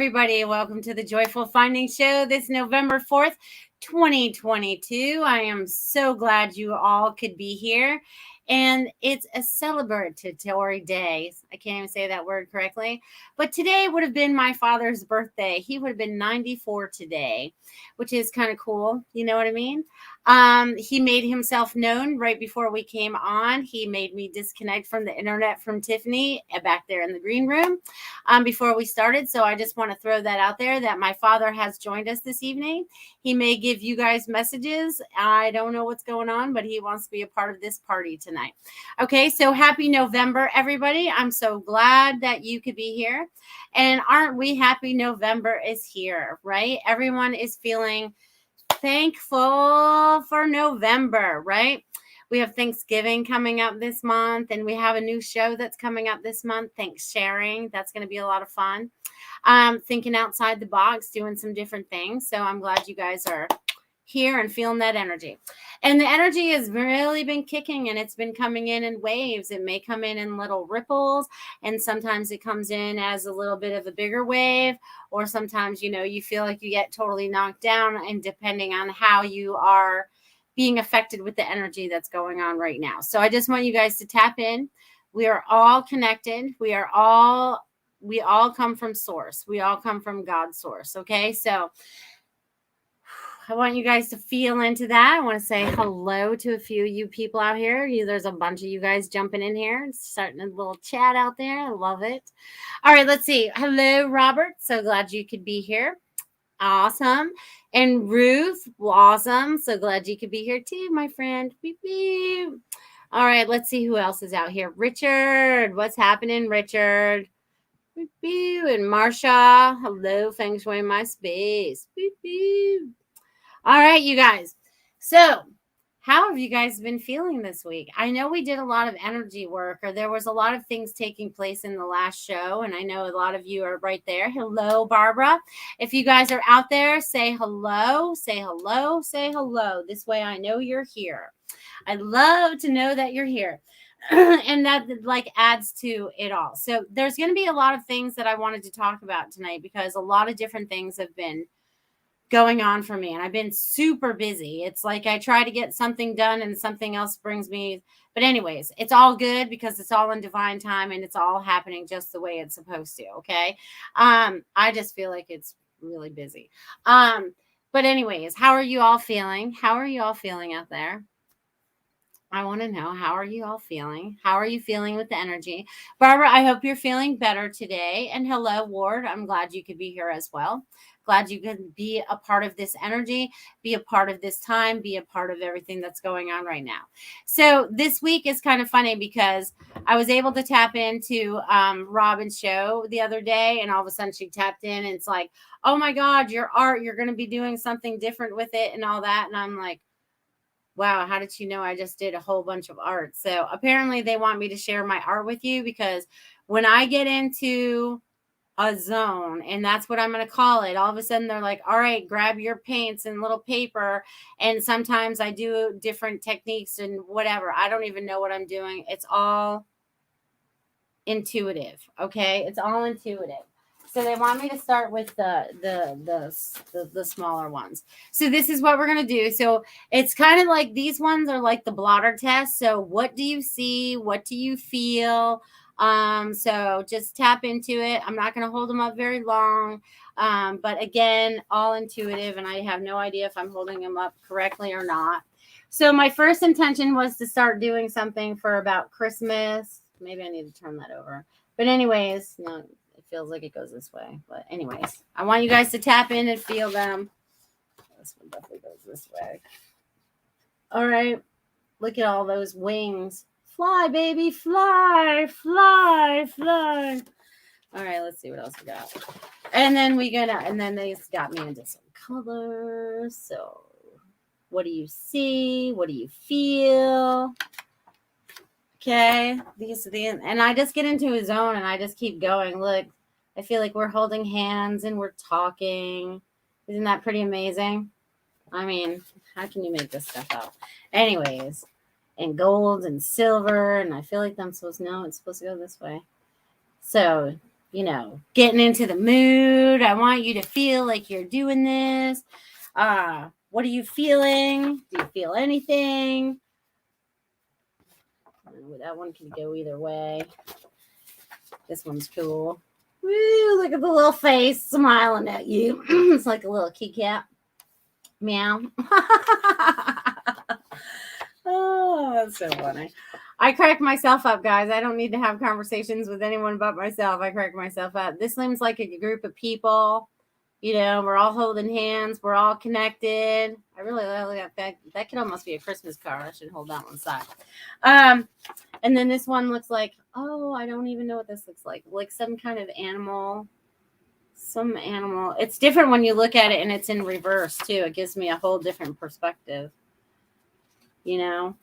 everybody. Welcome to the Joyful Finding Show this November 4th, 2022. I am so glad you all could be here. And it's a celebratory day. I can't even say that word correctly. But today would have been my father's birthday. He would have been 94 today, which is kind of cool. You know what I mean? He made himself known right before we came on. He made me disconnect from the internet from Tiffany back there in the green room before we started. So I just want to throw that out there that my father has joined us this evening. He may give you guys messages. I don't know what's going on, but he wants to be a part of this party tonight. Okay, so happy November, everybody. I'm so glad that you could be here. And aren't we happy November is here, right? Everyone is feeling thankful for November, right? We have Thanksgiving coming up this month, and we have a new show that's coming up this month. Thanks sharing. That's going to be a lot of fun. Thinking outside the box, doing some different things. So I'm glad you guys are here and feeling that energy. And the energy has really been kicking, and it's been coming in waves. It may come in little ripples, and sometimes it comes in as a little bit of a bigger wave, or sometimes, you feel like you get totally knocked down, and depending on how you are being affected with the energy that's going on right now. So I just want you guys to tap in. We are all connected. We all come from source. We all come from God's source. Okay. So I want you guys to feel into that. I want to say hello to a few of you people out here. There's a bunch of you guys jumping in here and starting a little chat out there. I love it. All right, let's see. Hello, Robert. So glad you could be here. Awesome. And Ruth, awesome. So glad you could be here too, my friend. Beep, beep. All right, let's see who else is out here. Richard, what's happening, Richard? Beep, beep. And Marsha, hello, Feng Shui my space. Beep, beep. All right, you guys. So how have you guys been feeling this week? I know we did a lot of energy work, or there was a lot of things taking place in the last show, and I know a lot of you are right there. Hello, Barbara. If you guys are out there, say hello, say hello, say hello. This way I know you're here. I'd love to know that you're here. And that adds to it all. So there's going to be a lot of things that I wanted to talk about tonight, because a lot of different things have been going on for me, and I've been super busy. It's like I try to get something done and something else brings me, but anyways, it's all good because it's all in divine time and it's all happening just the way it's supposed to. Okay. I just feel like it's really busy. But anyways, how are you all feeling? How are you all feeling out there? I want to know, how are you all feeling? How are you feeling with the energy? Barbara, I hope you're feeling better today. And hello, Ward. I'm glad you could be here as well. Glad you could be a part of this energy, be a part of this time, be a part of everything that's going on right now. So this week is kind of funny because I was able to tap into Robin's show the other day, and all of a sudden she tapped in, and it's like, oh my God, your art, you're going to be doing something different with it and all that. And I'm like, wow, how did you know I just did a whole bunch of art? So apparently they want me to share my art with you, because when I get into a zone, and that's what I'm going to call it, all of a sudden they're like, all right, grab your paints and little paper. And sometimes I do different techniques and whatever. I don't even know what I'm doing. It's all intuitive. Okay. It's all intuitive. So they want me to start with the smaller ones. So this is what we're going to do. So it's kind of like, these ones are like the blotter test. So what do you see? What do you feel? So just tap into it. I'm not going to hold them up very long. But again, all intuitive, and I have no idea if I'm holding them up correctly or not. So my first intention was to start doing something for about Christmas. Maybe I need to turn that over. But anyways, no, it feels like it goes this way. But anyways, I want you guys to tap in and feel them. This one definitely goes this way. All right. Look at all those wings. Fly, baby, fly, fly, fly. All right, let's see what else we got. And then they got me into some colors. So what do you see? What do you feel? Okay, and I just get into a zone and I just keep going. Look, I feel like we're holding hands and we're talking. Isn't that pretty amazing? I mean, how can you make this stuff up? Anyways, and gold and silver, and I feel like it's supposed to go this way. So getting into the mood. I want you to feel like you're doing this. What are you feeling? Do you feel anything? That one can go either way. This one's cool. Woo, look at the little face smiling at you. It's like a little kitty cat. Meow. Oh, that's so funny. I crack myself up, guys. I don't need to have conversations with anyone but myself. I crack myself up. This seems like a group of people. We're all holding hands. We're all connected. I really like that. That could almost be a Christmas card. I should hold that one side. And then this one looks like, I don't even know what this looks like. Like some kind of animal. Some animal. It's different when you look at it and it's in reverse, too. It gives me a whole different perspective. I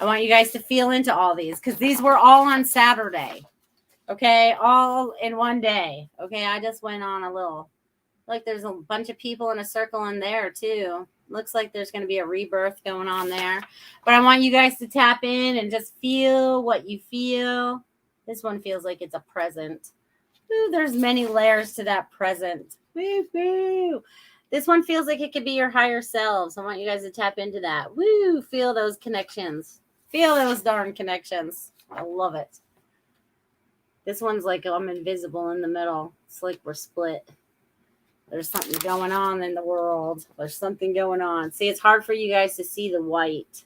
want you guys to feel into all these because these were all on Saturday. Okay. All in one day. Okay. I just went on a little, like there's a bunch of people in a circle in there too. Looks like there's going to be a rebirth going on there, but I want you guys to tap in and just feel what you feel. This one feels like it's a present. Ooh, there's many layers to that present. Woo, woo. This one feels like it could be your higher selves. I want you guys to tap into that. Woo, feel those connections. Feel those darn connections. I love it. This one's like I'm invisible in the middle. It's like we're split. There's something going on in the world. There's something going on. See, it's hard for you guys to see the white,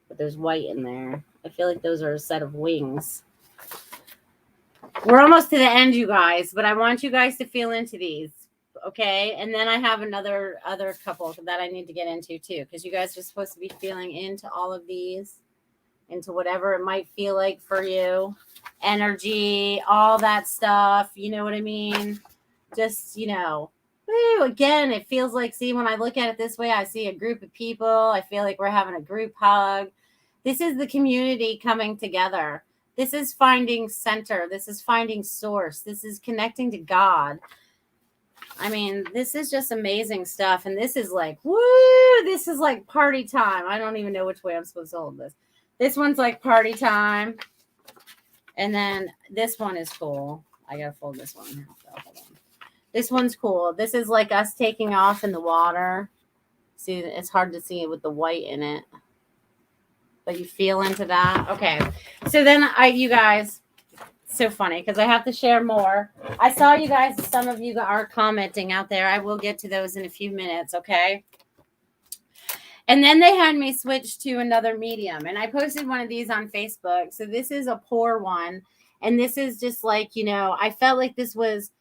but there's white in there. I feel like those are a set of wings. We're almost to the end, you guys, but I want you guys to feel into these. Okay, and then I have other couple that I need to get into too, because you guys are supposed to be feeling into all of these, into whatever it might feel like for you, energy, all that stuff. You know what I mean? Just woo, again, it feels like, see, when I look at it this way, I see a group of people. I feel like we're having a group hug. This is the community coming together. This is finding center. This is finding source. This is connecting to God. I mean, this is just amazing stuff. And this is like, woo, this is like party time. I don't even know which way I'm supposed to hold this. This one's like party time. And then this one is cool. I got to fold this one. Hold on. This one's cool. This is like us taking off in the water. See, it's hard to see with the white in it. But you feel into that. Okay. So then you guys... So funny because I have to share more. I saw you guys, some of you are commenting out there. I will get to those in a few minutes, okay? And then they had me switch to another medium, and I posted one of these on Facebook. So this is a pour one, and this is just like, I felt like this was,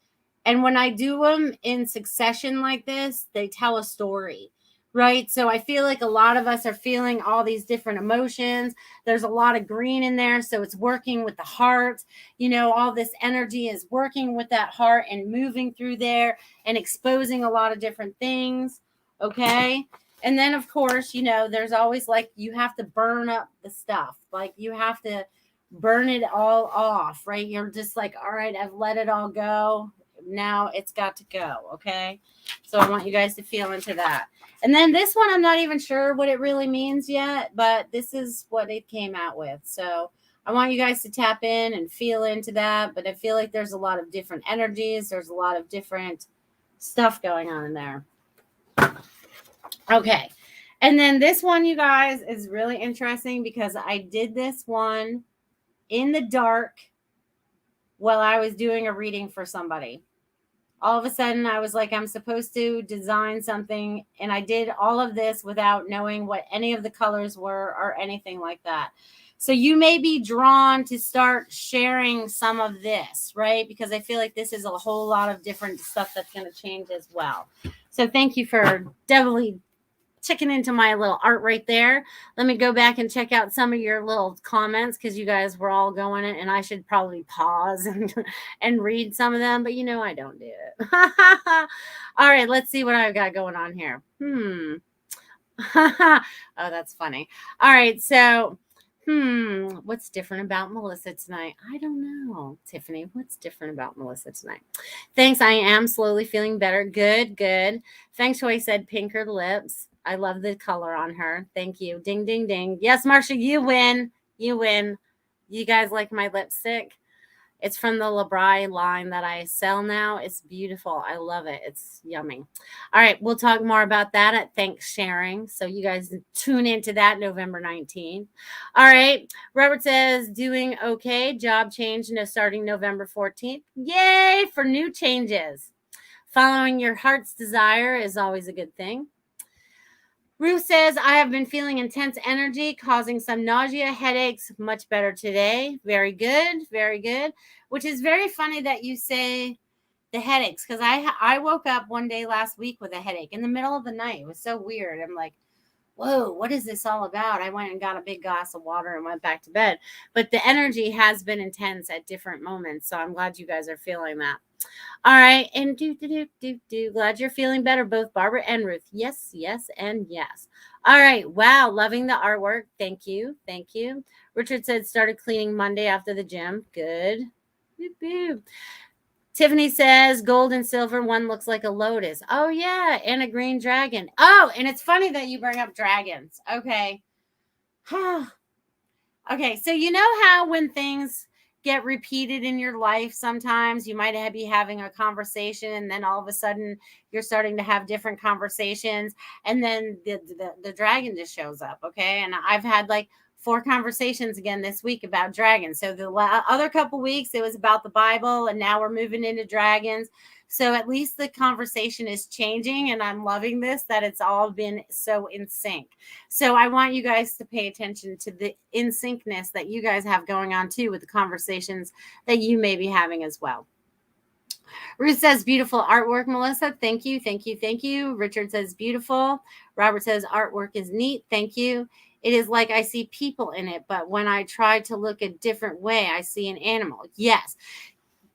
and when I do them in succession like this, they tell a story. Right. So I feel like a lot of us are feeling all these different emotions. There's a lot of green in there. So it's working with the heart. All this energy is working with that heart and moving through there and exposing a lot of different things. Okay. And then, of course, there's always like you have to burn up the stuff. Like you have to burn it all off. Right. You're just like, all right, I've let it all go. Now it's got to go. Okay. So I want you guys to feel into that. And then this one, I'm not even sure what it really means yet, but this is what it came out with. So I want you guys to tap in and feel into that. But I feel like there's a lot of different energies. There's a lot of different stuff going on in there. Okay. And then this one, you guys, is really interesting because I did this one in the dark while I was doing a reading for somebody. All of a sudden, I was like, I'm supposed to design something. And I did all of this without knowing what any of the colors were or anything like that. So you may be drawn to start sharing some of this, right? Because I feel like this is a whole lot of different stuff that's going to change as well. So thank you for definitely checking into my little art right there. Let me go back and check out some of your little comments because you guys were all going in, and I should probably pause and read some of them, but I don't do it. All right, let's see what I've got going on here. Oh, that's funny. All right, so what's different about Melissa tonight? I don't know. Tiffany, what's different about Melissa tonight? Thanks. I am slowly feeling better. Good. Feng Shui said pinker lips. I love the color on her. Thank you. Ding, ding, ding. Yes, Marsha, you win. You guys like my lipstick? It's from the Labri line that I sell now. It's beautiful. I love it. It's yummy. All right, we'll talk more about that at Thanks Sharing. So you guys tune into that November 19th. All right. Robert says, doing okay. Job change starting November 14th. Yay for new changes. Following your heart's desire is always a good thing. Ruth says, I have been feeling intense energy, causing some nausea, headaches. Much better today. Very good. Very good. Which is very funny that you say the headaches, because I woke up one day last week with a headache in the middle of the night. It was so weird. I'm like, whoa, what is this all about? I went and got a big glass of water and went back to bed. But the energy has been intense at different moments. So I'm glad you guys are feeling that. All right. And glad you're feeling better, both Barbara and Ruth. Yes, yes, and yes. All right. Wow. Loving the artwork. Thank you. Thank you. Richard said started cleaning Monday after the gym. Good. Boop, boop. Tiffany says gold and silver one looks like a lotus. Oh, yeah. And a green dragon. Oh, and it's funny that you bring up dragons. Okay. Okay. So you know how when things get repeated in your life, sometimes you might be having a conversation and then all of a sudden you're starting to have different conversations and then the dragon just shows up. Okay. And I've had like 4 conversations again this week about dragons. So the other couple weeks it was about the Bible, and now we're moving into dragons. So at least the conversation is changing, and I'm loving this, that it's all been so in sync. So I want you guys to pay attention to the in syncness that you guys have going on too with the conversations that you may be having as well. Ruth says, beautiful artwork, Melissa. Thank you, thank you, thank you. Richard says, beautiful. Robert says, artwork is neat. Thank you. It is like I see people in it, but when I try to look a different way, I see an animal. Yes.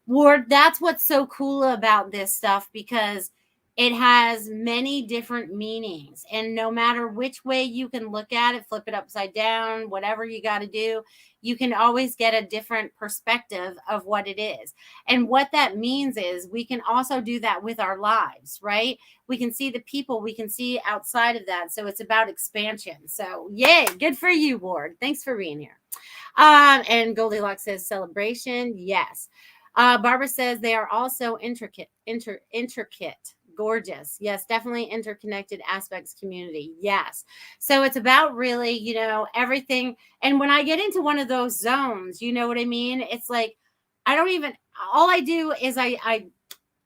Ward, that's what's so cool about this stuff, because it has many different meanings. And no matter which way you can look at it, flip it upside down, whatever you got to do, you can always get a different perspective of what it is. And what that means is we can also do that with our lives, right? We can see the people, we can see outside of that. So it's about expansion. So yay, good for you, Ward. Thanks for being here. And Goldylocks says celebration. Yes. Barbara says they are also intricate, gorgeous. Yes, definitely interconnected aspects community. Yes. So it's about really, everything. And when I get into one of those zones, you know what I mean? It's like, all I do is I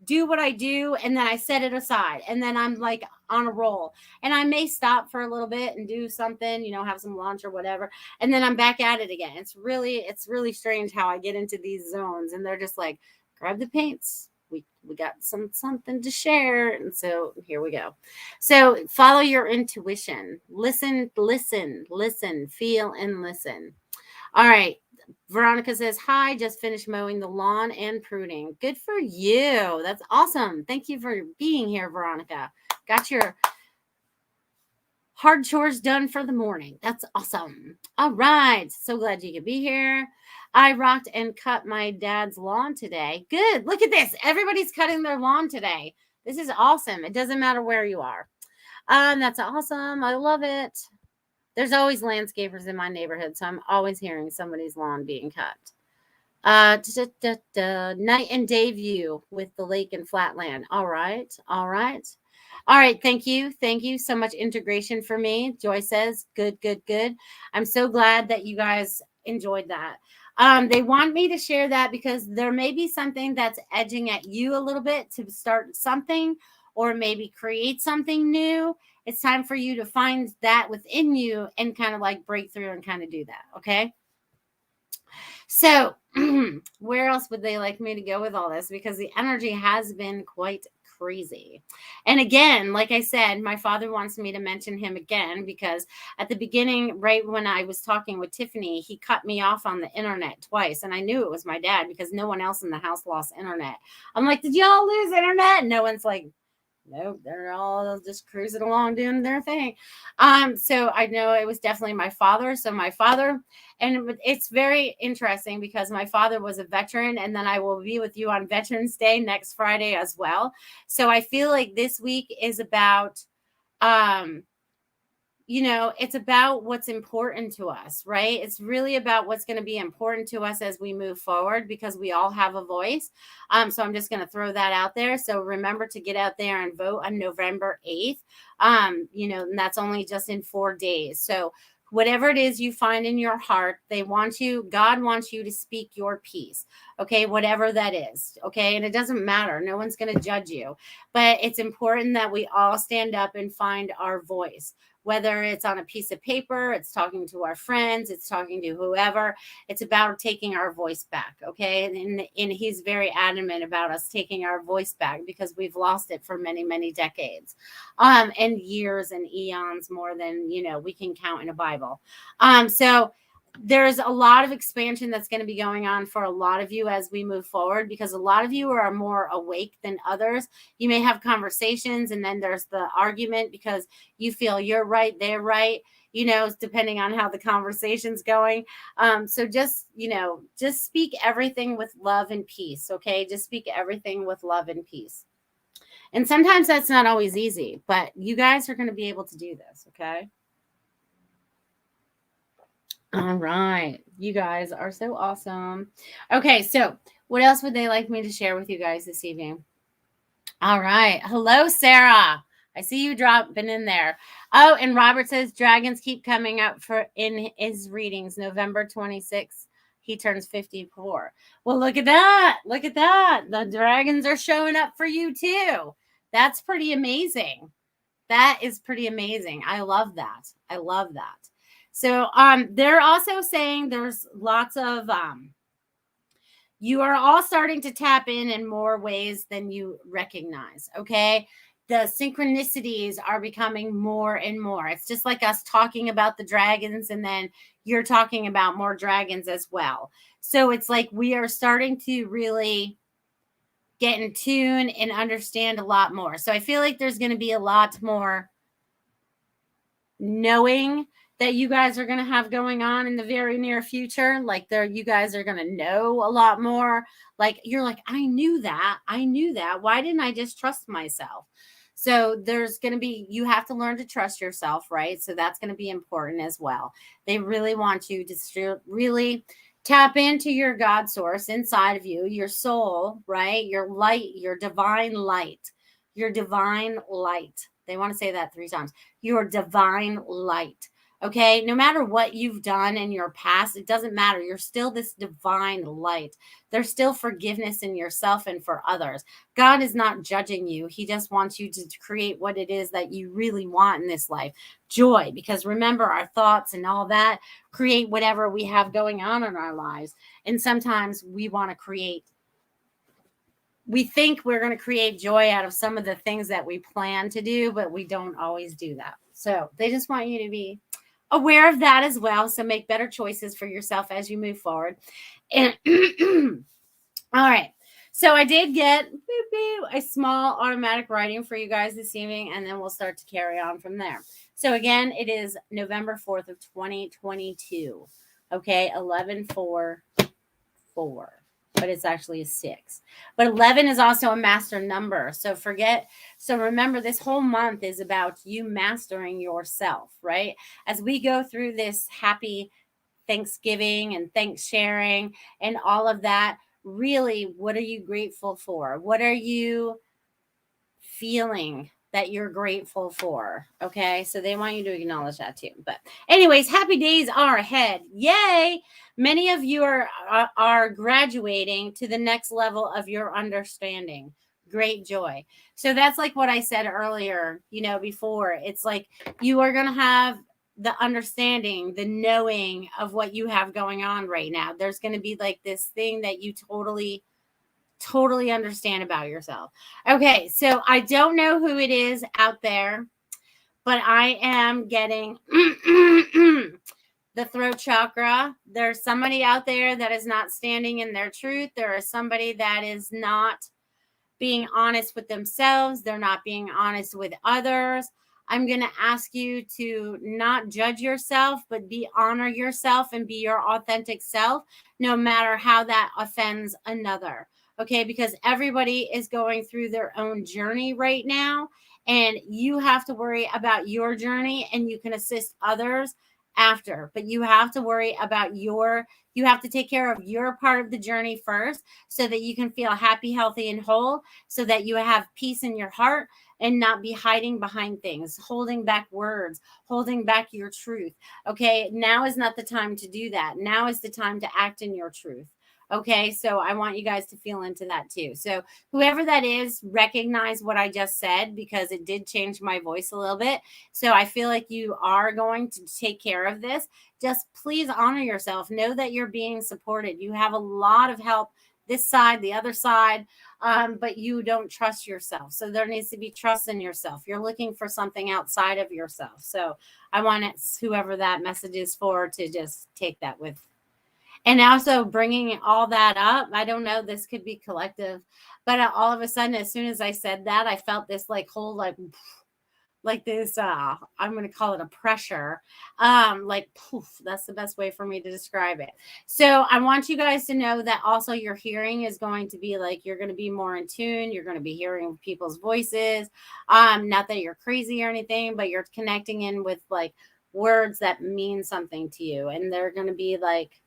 do what I do, and then I set it aside, and then I'm like on a roll, and I may stop for a little bit and do something, have some lunch or whatever, and then I'm back at it again. It's really strange how I get into these zones, and they're just like, grab the paints, we got something to share. And so here we go. So follow your intuition, listen, feel and listen. All right. Veronica says, hi, just finished mowing the lawn and pruning. Good for you. That's awesome. Thank you for being here, Veronica. Got your hard chores done for the morning. That's awesome. All right. So glad you could be here. I rocked and cut my dad's lawn today. Good. Look at this. Everybody's cutting their lawn today. This is awesome. It doesn't matter where you are. That's awesome. I love it. There's always landscapers in my neighborhood, so I'm always hearing somebody's lawn being cut. Night and day view with the lake and flatland. All right. Thank you so much. Integration for me. Joy says, good. I'm so glad that you guys enjoyed that. They want me to share that because there may be something that's edging at you a little bit to start something or maybe create something new. It's time for you to find that within you and kind of like break through and kind of do that. Okay. So where else would they like me to go with all this? Because the energy has been quite crazy. And again, like I said, my father wants me to mention him again, because at the beginning, right when I was talking with Tiffany, he cut me off on the internet twice. And I knew it was my dad because no one else in the house lost internet. I'm like, did y'all lose internet? And no one's like, nope, they're all just cruising along doing their thing. So I know it was definitely my father. So my father, and it's very interesting because my father was a veteran, and then I will be with you on Veterans Day next Friday as well. So I feel like this week is about it's about what's important to us, right? It's really about what's going to be important to us as we move forward, because we all have a voice. So I'm just going to throw that out there. So remember to get out there and vote on November 8th. And that's only just in 4 days. So whatever it is you find in your heart, God wants you to speak your piece. Okay. Whatever that is. Okay. And it doesn't matter. No one's going to judge you, but it's important that we all stand up and find our voice, whether it's on a piece of paper, it's talking to our friends, it's talking to whoever. It's about taking our voice back. Okay. And he's very adamant about us taking our voice back, because we've lost it for many, many decades, and years and eons, more than, we can count in a Bible. So there's a lot of expansion that's going to be going on for a lot of you as we move forward, because a lot of you are more awake than others. You may have conversations, and then there's the argument because you feel you're right, they're right, depending on how the conversation's going. So just speak everything with love and peace. Okay. Just speak everything with love and peace. And sometimes that's not always easy, but you guys are going to be able to do this. Okay. All right. You guys are so awesome. Okay. So what else would they like me to share with you guys this evening? All right. Hello, Sarah. I see you dropping in there. Oh, and Robert says dragons keep coming up in his readings. November 26th, he turns 54. Well, look at that. Look at that. The dragons are showing up for you too. That's pretty amazing. That is pretty amazing. I love that. I love that. So they're also saying there's lots of you are all starting to tap in more ways than you recognize. Okay. The synchronicities are becoming more and more. It's just like us talking about the dragons, and then you're talking about more dragons as well. So it's like we are starting to really get in tune and understand a lot more. So I feel like there's going to be a lot more knowing that you guys are going to have going on in the very near future. Like you guys are going to know a lot more. Like you're like, I knew that. Why didn't I just trust myself? So there's going to be, you have to learn to trust yourself, right? So that's going to be important as well. They really want you to really tap into your God source inside of you, your soul, right? Your light, your divine light, your divine light. They want to say that 3 times. Your divine light. Okay. No matter what you've done in your past, it doesn't matter. You're still this divine light. There's still forgiveness in yourself and for others. God is not judging you. He just wants you to create what it is that you really want in this life. Joy. Because remember, our thoughts and all that create whatever we have going on in our lives. And sometimes we want to we think we're going to create joy out of some of the things that we plan to do, but we don't always do that. So they just want you to be aware of that as well. So make better choices for yourself as you move forward. And all right. So I did get a small automatic writing for you guys this evening, and then we'll start to carry on from there. So again, it is November 4th of 2022. Okay. 11-4-4. But it's actually a 6. But 11 is also a master number. So remember, this whole month is about you mastering yourself, right? As we go through this happy Thanksgiving and thanks sharing and all of that, really, what are you grateful for? What are you feeling that you're grateful for? Okay. So they want you to acknowledge that too. But anyways, happy days are ahead. Yay. Many of you are graduating to the next level of your understanding. Great joy. So that's like what I said earlier, before. It's like you are going to have the understanding, the knowing of what you have going on right now. There's going to be like this thing that you totally understand about yourself. Okay, so I don't know who it is out there, but I am getting the throat chakra. There's somebody out there that is not standing in their truth. There is somebody that is not being honest with themselves. They're not being honest with others. I'm going to ask you to not judge yourself, but honor yourself and be your authentic self, no matter how that offends another. Okay, because everybody is going through their own journey right now. and you have to worry about your journey, and you can assist others after, but you have to worry about you have to take care of your part of the journey first, so that you can feel happy, healthy, and whole, so that you have peace in your heart and not be hiding behind things, holding back words, holding back your truth. Okay, now is not the time to do that. Now is the time to act in your truth. Okay, so I want you guys to feel into that too. So, whoever that is, recognize what I just said, because it did change my voice a little bit. So, I feel like you are going to take care of this. Just please honor yourself. Know that you're being supported. You have a lot of help, this side, the other side, but you don't trust yourself. So, there needs to be trust in yourself. You're looking for something outside of yourself. So, I want it, whoever that message is for, to just take that with. And also bringing all that up, I don't know, this could be collective, but all of a sudden, as soon as I said that, I felt this like whole like this I'm going to call it a pressure, like poof. That's the best way for me to describe it. So I want you guys to know that also your hearing is going to be like, you're going to be more in tune. You're going to be hearing people's voices, not that you're crazy or anything, but you're connecting in with like words that mean something to you, and they're going to be like,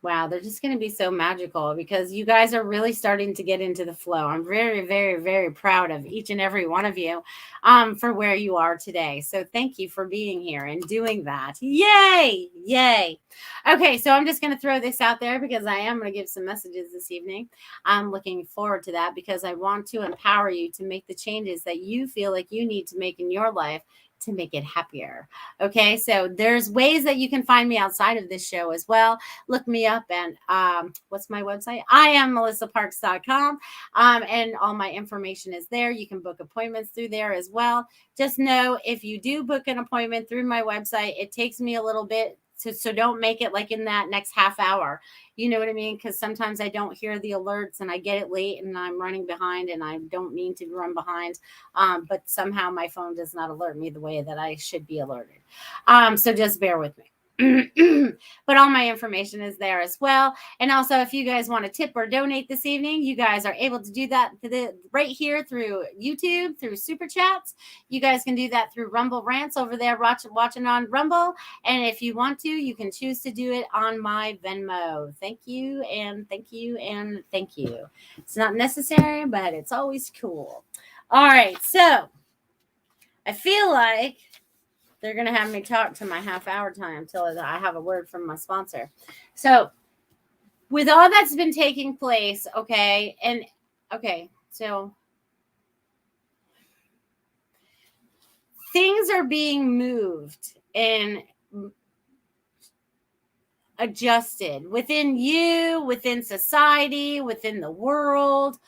wow, they're just going to be so magical, because you guys are really starting to get into the flow. I'm very, very, very proud of each and every one of you, for where you are today. So thank you for being here and doing that. Yay! Yay! Okay, so I'm just going to throw this out there, because I am going to give some messages this evening. I'm looking forward to that, because I want to empower you to make the changes that you feel like you need to make in your life to make it happier. Okay, so there's ways that you can find me outside of this show as well. Look me up, and what's my website? I am melissaparks.com, and all my information is there. You can book appointments through there as well. Just know, if you do book an appointment through my website, it takes me a little bit. So don't make it like in that next half hour. You know what I mean? Because sometimes I don't hear the alerts, and I get it late, and I'm running behind, and I don't mean to run behind. But somehow my phone does not alert me the way that I should be alerted. So just bear with me. But all my information is there as well. And also, if you guys want to tip or donate this evening, you guys are able to do that right here through YouTube, through Super Chats. You guys can do that through Rumble Rants over there, watching on Rumble. And if you want to, you can choose to do it on my Venmo. Thank you, and thank you, and thank you. It's not necessary, but it's always cool. All right, so I feel like they're going to have me talk to my half-hour time until I have a word from my sponsor. So with all that's been taking place, so things are being moved and adjusted within you, within society, within the world.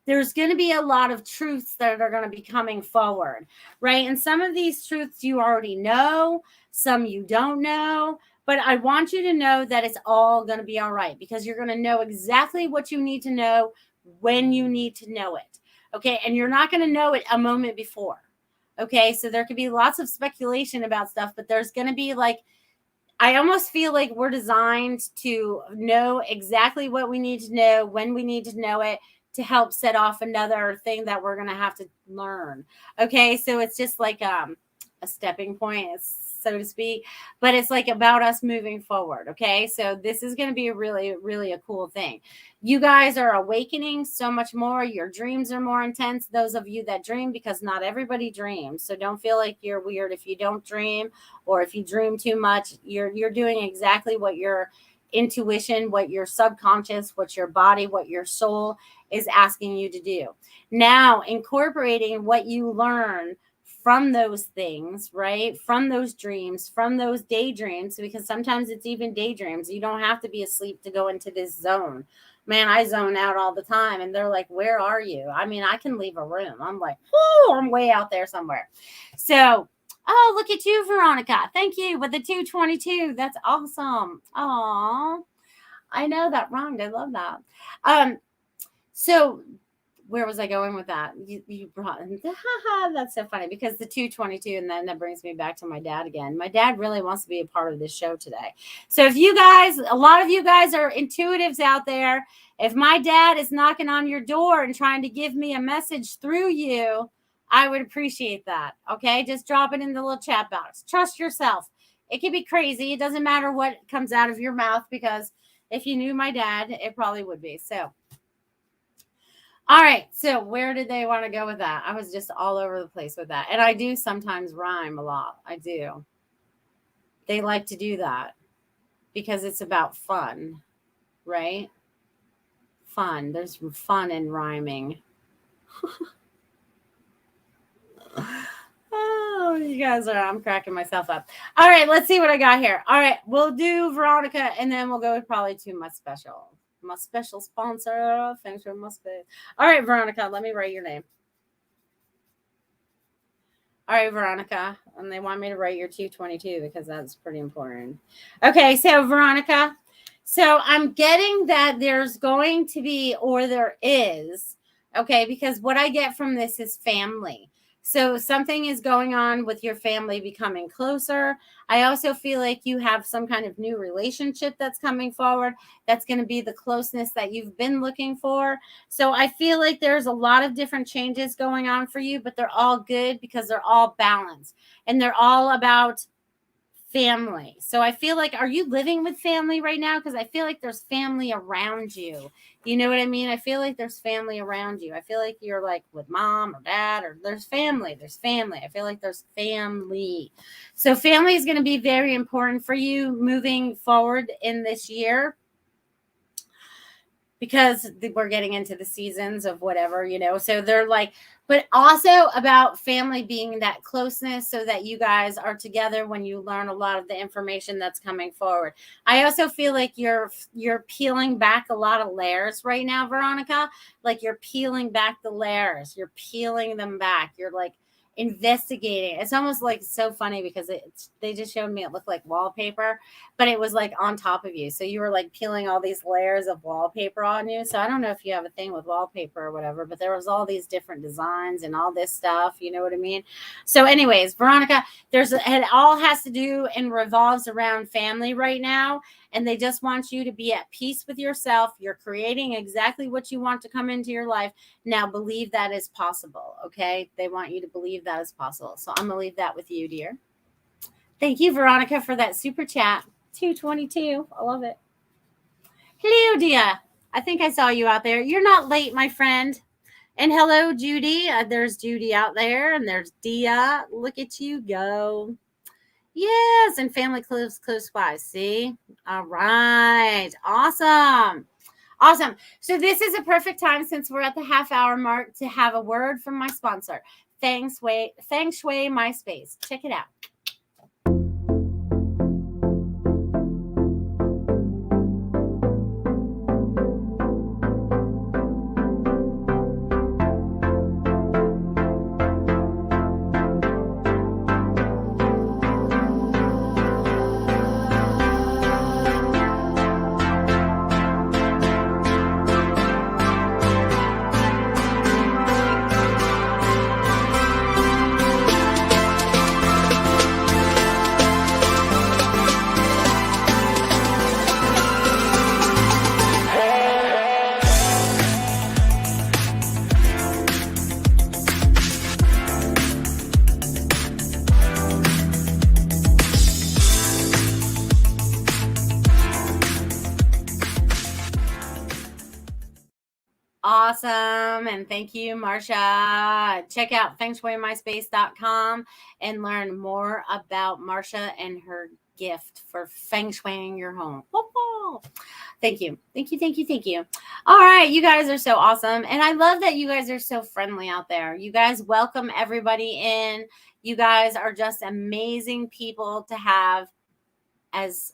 There's going to be a lot of truths that are going to be coming forward, right? And some of these truths you already know, some you don't know, but I want you to know that it's all going to be all right, because you're going to know exactly what you need to know when you need to know it, okay? And you're not going to know it a moment before, okay? So there could be lots of speculation about stuff, but there's going to be like, I almost feel like we're designed to know exactly what we need to know when we need to know it, to help set off another thing that we're going to have to learn. Okay, so it's just like a stepping point, so to speak, but it's like about us moving forward. Okay, so this is going to be really, really a cool thing. You guys are awakening so much more. Your dreams are more intense, those of you that dream, because not everybody dreams. So don't feel like you're weird if you don't dream, or if you dream too much. You're doing exactly what your intuition, what your subconscious, what your body, what your soul is asking you to do. Now, incorporating what you learn from those things, right? From those dreams, from those daydreams, because sometimes it's even daydreams. You don't have to be asleep to go into this zone. Man, I zone out all the time, and they're like, where are you? I mean, I can leave a room. I'm like, whoo, I'm way out there somewhere. So, oh, look at you, Veronica. Thank you with the 222. That's awesome. Aw, I know that rhymed. I love that. So where was I going with that? You brought, that's so funny, because the 222, and then that brings me back to my dad again. My dad really wants to be a part of this show today. So if you guys, a lot of you guys are intuitives out there. If my dad is knocking on your door and trying to give me a message through you, I would appreciate that. Okay. Just drop it in the little chat box. Trust yourself. It can be crazy. It doesn't matter what comes out of your mouth, because if you knew my dad, it probably would be. So, all right. So where did they want to go with that? I was just all over the place with that. And I do sometimes rhyme a lot. I do. They like to do that because it's about fun, right? Fun. There's fun in rhyming. Oh, you guys are, I'm cracking myself up. All right, let's see what I got here. All right, we'll do Veronica, and then we'll go probably to my special sponsor. Thanks for my space. All right, Veronica, let me write your name. All right, Veronica, and they want me to write your 222 because that's pretty important. Okay, so Veronica, so I'm getting that there's going to be, or there is, okay, because what I get from this is family. So something is going on with your family becoming closer. I also feel like you have some kind of new relationship that's coming forward. That's going to be the closeness that you've been looking for. So I feel like there's a lot of different changes going on for you, but they're all good because they're all balanced and they're all about family. So I feel like, are you living with family right now? Because I feel like there's family around you. You know what I mean? I feel like there's family around you. I feel like you're like with mom or dad, or there's family. There's family. I feel like there's family. So family is going to be very important for you moving forward in this year, because we're getting into the seasons of whatever, you know, so they're like, but also about family being that closeness so that you guys are together when you learn a lot of the information that's coming forward. I also feel like you're peeling back a lot of layers right now, Veronica. Like you're peeling back the layers. You're peeling them back. You're like investigating. It's almost like so funny because they just showed me it looked like wallpaper, but it was like on top of you. So you were like peeling all these layers of wallpaper on you. So I don't know if you have a thing with wallpaper or whatever, but there was all these different designs and all this stuff. You know what I mean? So anyways, Veronica, it all has to do and revolves around family right now. And they just want you to be at peace with yourself. You're creating exactly what you want to come into your life. Now believe that is possible. Okay. They want you to believe that is possible. So I'm going to leave that with you, dear. Thank you, Veronica, for that super chat. 222. I love it. Hello, Dia. I think I saw you out there. You're not late, my friend. And hello, Judy. There's Judy out there, and there's Dia. Look at you go. Yes, and family close by. See? All right. Awesome. Awesome. So this is a perfect time, since we're at the half-hour mark, to have a word from my sponsor, Feng Shui My Space. Check it out. Awesome. And thank you, Marsha. Check out fengshuimyspace.com and learn more about Marsha and her gift for feng shuiing your home. Thank you. Thank you. Thank you. Thank you. All right. You guys are so awesome. And I love that you guys are so friendly out there. You guys welcome everybody in. You guys are just amazing people to have as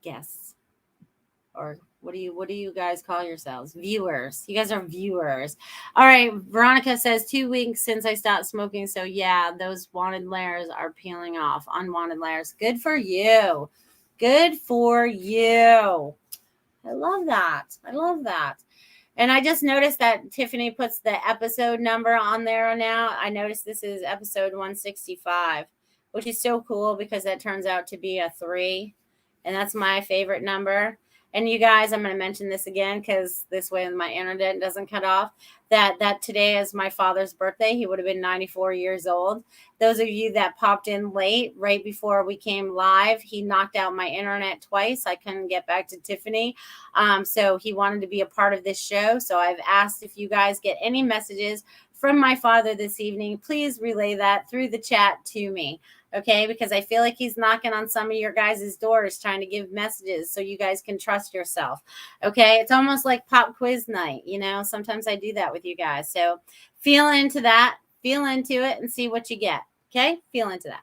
guests, or what do you guys call yourselves? Viewers. You guys are viewers. All right. Veronica says 2 weeks since I stopped smoking. So yeah, those wanted layers are peeling off. Unwanted layers. Good for you. Good for you. I love that. I love that. And I just noticed that Tiffany puts the episode number on there now. I noticed this is episode 165, which is so cool because that turns out to be a 3. And that's my favorite number. And you guys, I'm going to mention this again because this way my internet doesn't cut off. That today is my father's birthday. He would have been 94 years old. Those of you that popped in late, right before we came live, he knocked out my internet twice. I couldn't get back to Tiffany. So he wanted to be a part of this show. So I've asked if you guys get any messages from my father this evening, please relay that through the chat to me. Okay, because I feel like he's knocking on some of your guys' doors trying to give messages so you guys can trust yourself. Okay, it's almost like pop quiz night. Sometimes I do that with you guys. So feel into that, feel into it, and see what you get. Okay, feel into that.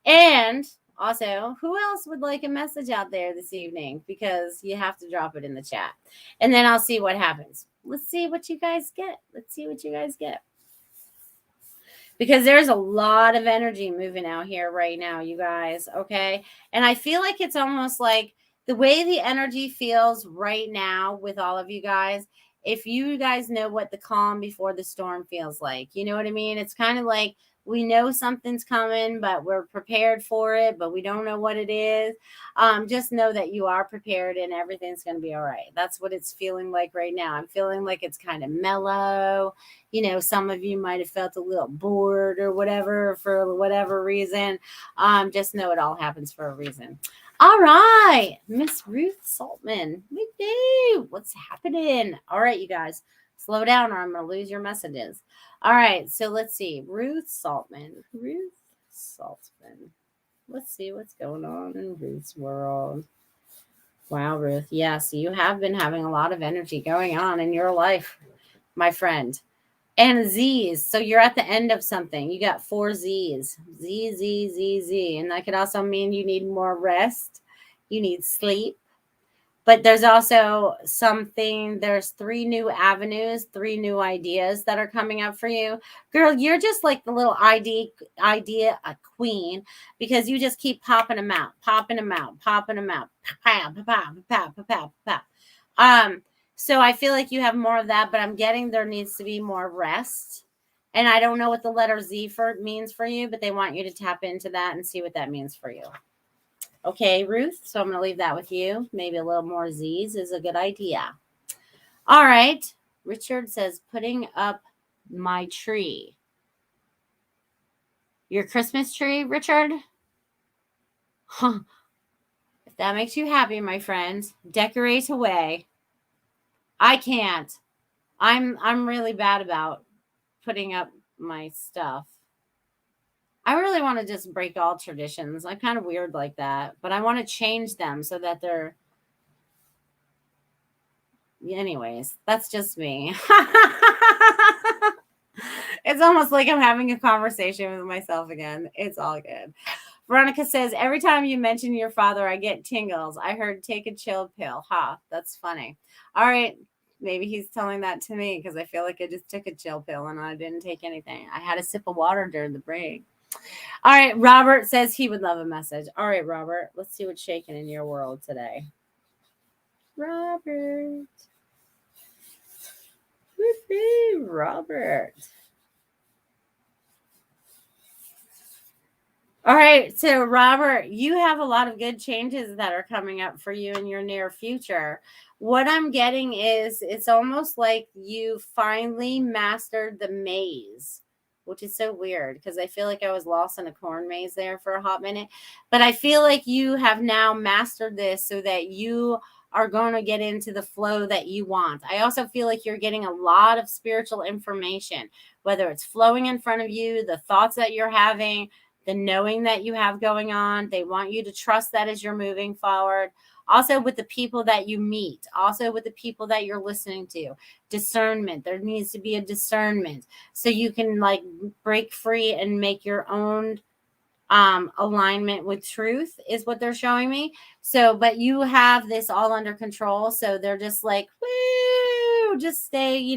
And also, who else would like a message out there this evening? Because you have to drop it in the chat. And then I'll see what happens. Let's see what you guys get. Because there's a lot of energy moving out here right now, you guys, okay? And I feel like it's almost like the way the energy feels right now with all of you guys, if you guys know what the calm before the storm feels like, you know what I mean? It's kind of like we know something's coming, but we're prepared for it, but we don't know what it is. Just know that you are prepared and everything's going to be all right. That's what it's feeling like right now. I'm feeling like it's kind of mellow. Some of you might have felt a little bored or whatever for whatever reason. Just know it all happens for a reason. All right, Miss Ruth Saltman. What's happening? All right, you guys, slow down or I'm going to lose your messages. All right, so let's see. Ruth Saltman. Let's see what's going on in Ruth's world. Wow, Ruth. Yes, you have been having a lot of energy going on in your life, my friend. And Z's. So you're at the end of something. You got 4 Z's. Z, Z, Z, Z. And that could also mean you need more rest. You need sleep. But there's also there's 3 new avenues, 3 new ideas that are coming up for you. Girl, you're just like the little idea queen because you just keep popping them out. So I feel like you have more of that, but I'm getting there needs to be more rest. And I don't know what the letter Z means for you, but they want you to tap into that and see what that means for you. Okay, Ruth, so I'm going to leave that with you. Maybe a little more Z's is a good idea. All right. Richard says, putting up my tree. Your Christmas tree, Richard? Huh. If that makes you happy, my friend, decorate away. I can't. I'm really bad about putting up my stuff. I really want to just break all traditions. I'm kind of weird like that, but I want to change them so that they're. Anyways, that's just me. It's almost like I'm having a conversation with myself again. It's all good. Veronica says, every time you mention your father, I get tingles. I heard take a chill pill. Ha, that's funny. All right. Maybe he's telling that to me because I feel like I just took a chill pill and I didn't take anything. I had a sip of water during the break. All right. Robert says he would love a message. All right, Robert. Let's see what's shaking in your world today. Robert. Woo-hoo, Robert. All right. So, Robert, you have a lot of good changes that are coming up for you in your near future. What I'm getting is it's almost like you finally mastered the maze, which is so weird because I feel like I was lost in a corn maze there for a hot minute. But I feel like you have now mastered this so that you are going to get into the flow that you want. I also feel like you're getting a lot of spiritual information, whether it's flowing in front of you, the thoughts that you're having, the knowing that you have going on. They want you to trust that as you're moving forward. Also with the people that you meet, also with the people that you're listening to. Discernment. There needs to be a discernment so you can like break free and make your own alignment with truth is what they're showing me. So, but you have this all under control. So they're just like, woo, just stay,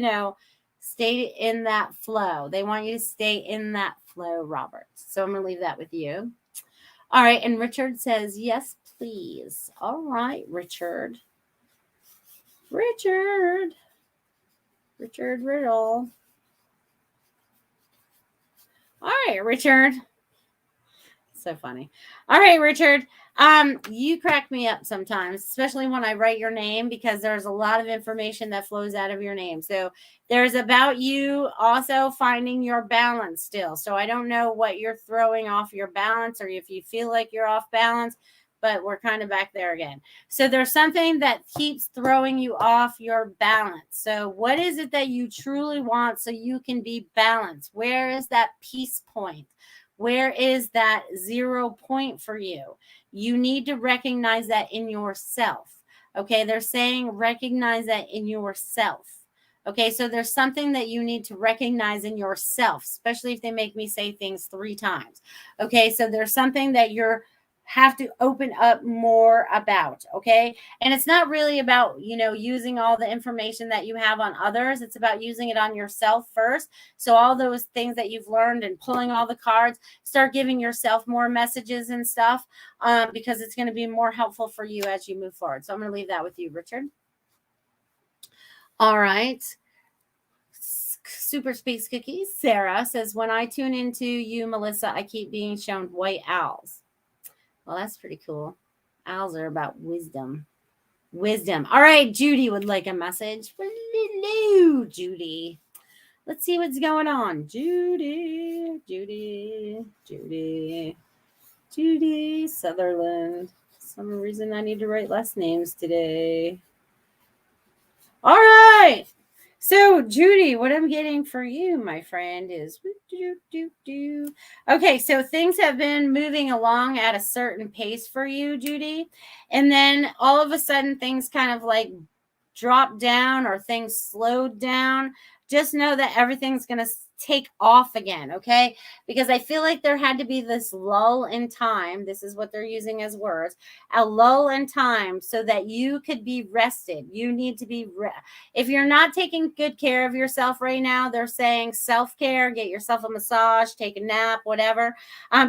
stay in that flow. They want you to stay in that flow, Robert. So I'm going to leave that with you. All right. And Richard says, yes, please. All right, Richard. Richard Riddle. All right, Richard. So funny. All right, Richard. You crack me up sometimes, especially when I write your name, because there's a lot of information that flows out of your name. So there's about you also finding your balance still. So I don't know what you're throwing off your balance, or if you feel like you're off balance, but we're kind of back there again. So there's something that keeps throwing you off your balance. So what is it that you truly want so you can be balanced? Where is that peace point? Where is that 0 point for you? You need to recognize that in yourself. Okay, they're saying recognize that in yourself. Okay, so there's something that you need to recognize in yourself, especially if they make me say things 3 times. Okay, so there's something that you're have to open up more about. Okay, and it's not really about, using all the information that you have on others. It's about using it on yourself first. So all those things that you've learned and pulling all the cards, start giving yourself more messages and stuff, because it's going to be more helpful for you as you move forward. So I'm going to leave that with you, Richard. All right. Super Space Cookies. Sarah says, when I tune into you, Melissa, I keep being shown white owls. Well, that's pretty cool. Owls are about wisdom. Wisdom. All right. Judy would like a message. Hello, Judy. Let's see what's going on. Judy Sutherland. For some reason I need to write last names today. All right. So, Judy, what I'm getting for you, my friend, is okay. So things have been moving along at a certain pace for you, Judy, and then all of a sudden things kind of like dropped down or things slowed down. Just know that everything's going to take off again, okay? Because I feel like there had to be this lull in time. This is what they're using as words, a lull in time, so that you could be rested. You need to be if you're not taking good care of yourself right now, they're saying self-care, get yourself a massage, take a nap, whatever,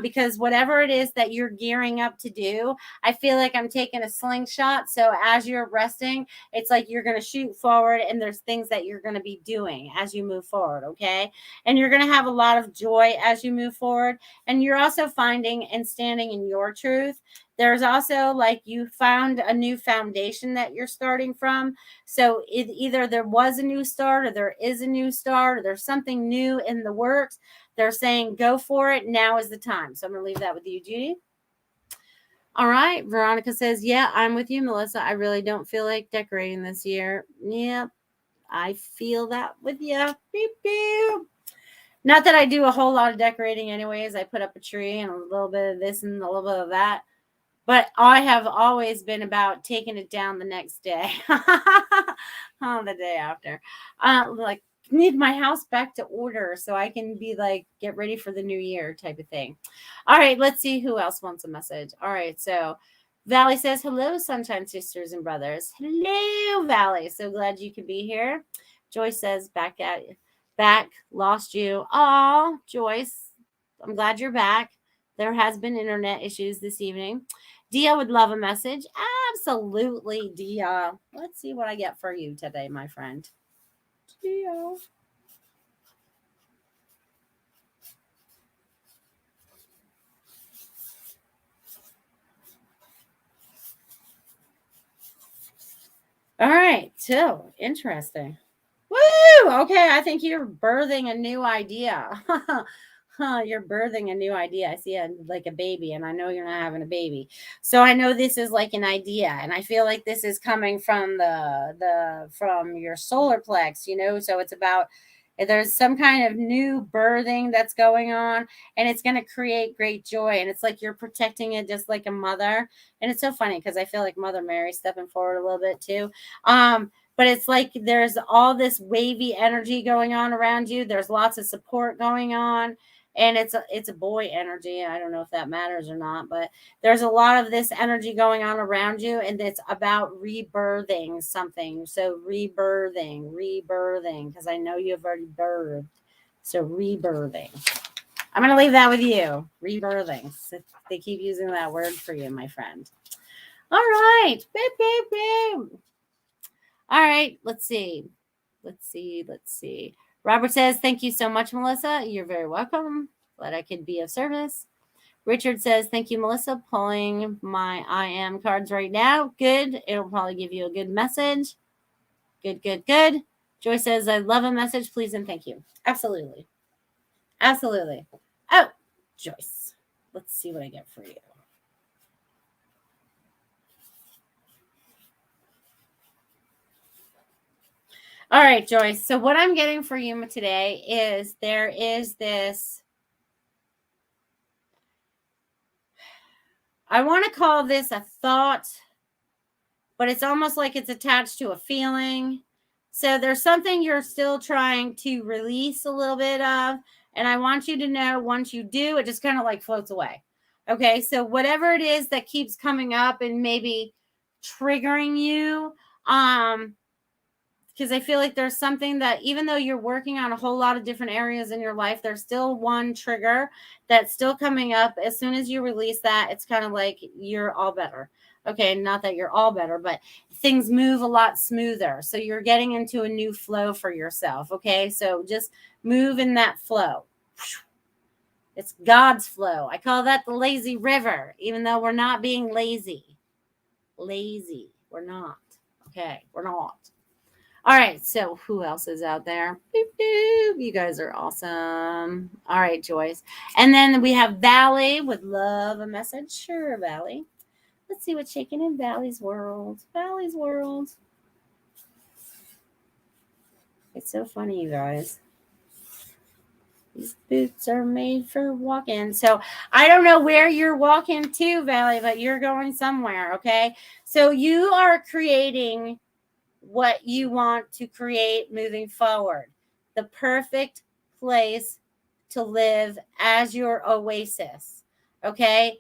because whatever it is that you're gearing up to do, I feel like I'm taking a slingshot. So as you're resting, it's like you're going to shoot forward, and there's things that you're going to be doing as you move forward, okay? And you're going to have a lot of joy as you move forward. And you're also finding and standing in your truth. There's also like you found a new foundation that you're starting from. So either there was a new start, or there is a new start, or there's something new in the works. They're saying go for it. Now is the time. So I'm going to leave that with you, Judy. All right. Veronica says, yeah, I'm with you, Melissa. I really don't feel like decorating this year. Yep. I feel that with you. Beep, beep. Not that I do a whole lot of decorating anyways. I put up a tree and a little bit of this and a little bit of that. But I have always been about taking it down the next day. Oh, the day after. Like, need my house back to order so I can be like, get ready for the new year type of thing. All right, let's see who else wants a message. All right, so Valley says, hello, Sunshine Sisters and Brothers. Hello, Valley. So glad you could be here. Joyce says, back, lost you. Oh, Joyce, I'm glad you're back. There has been internet issues this evening. Dia would love a message. Absolutely, Dia. Let's see what I get for you today, my friend. Dia. All right. So interesting. Woo! Okay, I think you're birthing a new idea. You're birthing a new idea. I see like a baby, and I know you're not having a baby. So I know this is like an idea, and I feel like this is coming from from your solar plex, so it's about there's some kind of new birthing that's going on, and it's going to create great joy, and it's like you're protecting it just like a mother. And it's so funny because I feel like Mother Mary stepping forward a little bit too. But it's like there's all this wavy energy going on around you. There's lots of support going on. And it's a boy energy. I don't know if that matters or not, but there's a lot of this energy going on around you, and it's about rebirthing something. So rebirthing, because I know you've already birthed. So rebirthing. I'm going to leave that with you. Rebirthing. They keep using that word for you, my friend. All right. Beep, beep, beep. All right, let's see. Robert says, thank you so much, Melissa. You're very welcome. Glad I could be of service. Richard says, thank you, Melissa. Pulling my I am cards right now. Good. It'll probably give you a good message. Good, good, good. Joy says, I love a message. Please and thank you. Absolutely. Absolutely. Oh, Joyce. Let's see what I get for you. All right, Joyce. So what I'm getting for you today is there is this, I want to call this a thought, but it's almost like it's attached to a feeling. So there's something you're still trying to release a little bit of. And I want you to know once you do, it just kind of like floats away. Okay. So whatever it is that keeps coming up and maybe triggering you, because I feel like there's something that even though you're working on a whole lot of different areas in your life, there's still one trigger that's still coming up. As soon as you release that, it's kind of like you're all better. Okay, not that you're all better, but things move a lot smoother. So you're getting into a new flow for yourself. Okay, so just move in that flow. It's God's flow. I call that the lazy river, even though we're not being lazy. Lazy. We're not. Okay, we're not. All right, so who else is out there? Boop, boop. You guys are awesome. All right, Joyce. And then we have Valley would love a message. Sure, Valley. Let's see what's shaking in Valley's world. Valley's world. It's so funny, you guys. These boots are made for walking. So I don't know where you're walking to, Valley, but you're going somewhere, okay? So you are creating what you want to create moving forward. The perfect place to live as your oasis. Okay.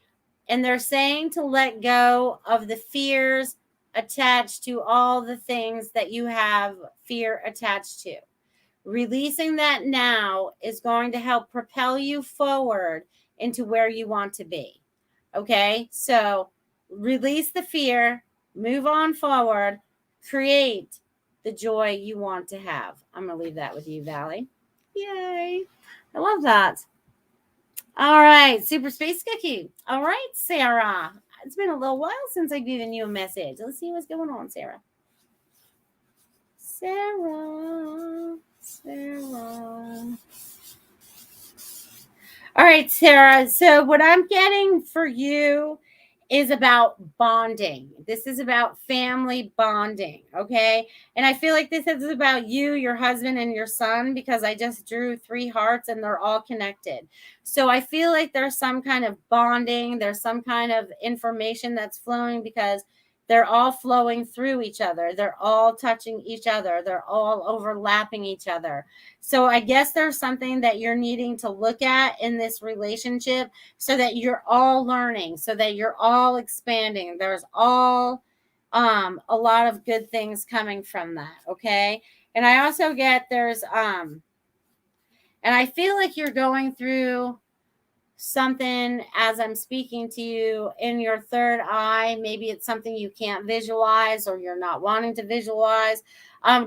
And they're saying to let go of the fears attached to all the things that you have fear attached to. Releasing that now is going to help propel you forward into where you want to be. Okay. So release the fear, move on forward, create the joy you want to have. I'm going to leave that with you, Valley. Yay. I love that. All right. Super Space Cookie. All right, Sarah. It's been a little while since I've given you a message. Let's see what's going on, Sarah. Sarah. All right, Sarah. So what I'm getting for you is about bonding. This is about family bonding, okay? And I feel like this is about you, your husband, and your son because I just drew 3 hearts and they're all connected. So I feel like there's some kind of bonding. There's some kind of information that's flowing because they're all flowing through each other. They're all touching each other. They're all overlapping each other. So I guess there's something that you're needing to look at in this relationship so that you're all learning, so that you're all expanding. There's all a lot of good things coming from that. Okay. And I also get and I feel like you're going through something as I'm speaking to you in your third eye. Maybe it's something you can't visualize or you're not wanting to visualize.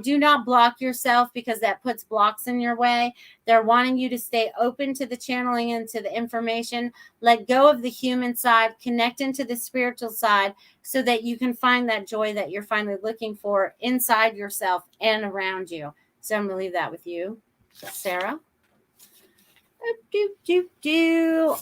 Do not block yourself because that puts blocks in your way. They're wanting you to stay open to the channeling and to the information. Let go of the human side, connect into the spiritual side so that you can find that joy that you're finally looking for inside yourself and around you. So I'm going to leave that with you, Sarah.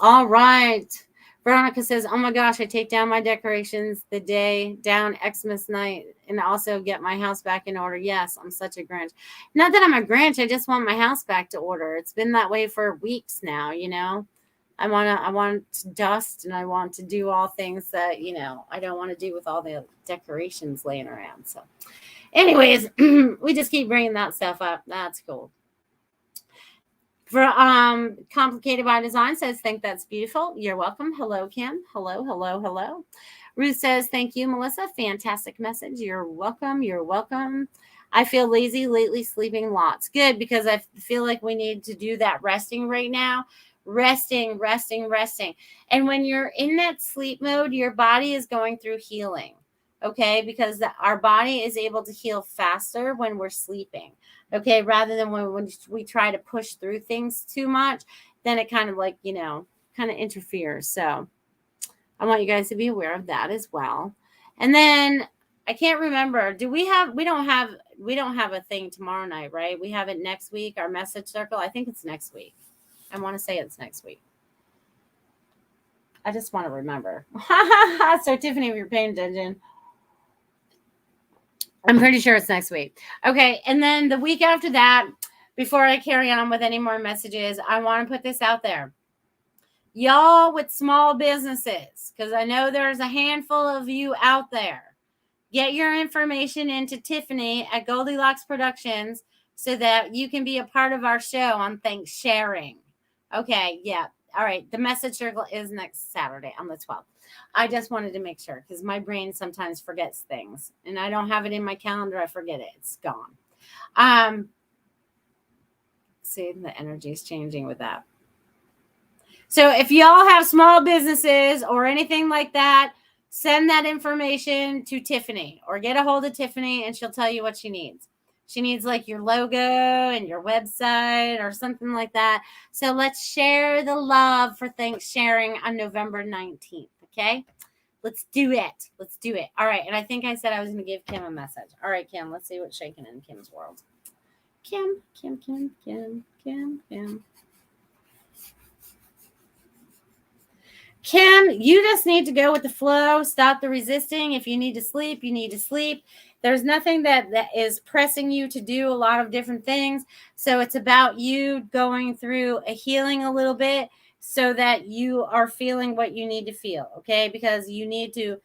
All right. Veronica says, oh my gosh, I take down my decorations the day down Xmas night and also get my house back in order. Yes, I'm such a Grinch. Not that I'm a Grinch. I just want my house back to order. It's been that way for weeks now, you know. I want to dust and I want to do all things that, you know, I don't want to do with all the decorations laying around. So anyways, we just keep bringing that stuff up. That's cool. For Complicated by Design says, think that's beautiful. You're welcome. Hello, Kim. Hello. Ruth says, thank you, Melissa. Fantastic message. You're welcome. I feel lazy lately, sleeping lots. Good, because I feel like we need to do that resting right now. Resting. And when you're in that sleep mode, your body is going through healing. Okay, because our body is able to heal faster when we're sleeping. Okay, rather than when we try to push through things too much, then it kind of like, you know, kind of interferes. So I want you guys to be aware of that as well. And then I can't remember. We don't have a thing tomorrow night, right? We have it next week, our message circle. I think it's next week. I want to say it's next week. I just want to remember. So Tiffany, if you're paying attention, I'm pretty sure it's next week. Okay. And then the week after that, before I carry on with any more messages, I want to put this out there. Y'all with small businesses, because I know there's a handful of you out there. Get your information into Tiffany at Goldylocks Productions so that you can be a part of our show on Thanks Sharing. Okay, yeah. All right. The message circle is next Saturday on the 12th. I just wanted to make sure because my brain sometimes forgets things and I don't have it in my calendar. I forget it. It's gone. See, the energy is changing with that. So if y'all have small businesses or anything like that, send that information to Tiffany or get a hold of Tiffany and she'll tell you what she needs. She needs like your logo and your website or something like that. So let's share the love for Thanks Sharing on November 19th. Okay. Let's do it. Let's do it. All right. And I think I said I was going to give Kim a message. All right, Kim, let's see what's shaking in Kim's world. Kim. Kim, you just need to go with the flow. Stop the resisting. If you need to sleep, you need to sleep. There's nothing that is pressing you to do a lot of different things. So it's about you going through a healing a little bit so that you are feeling what you need to feel, okay? Because you need to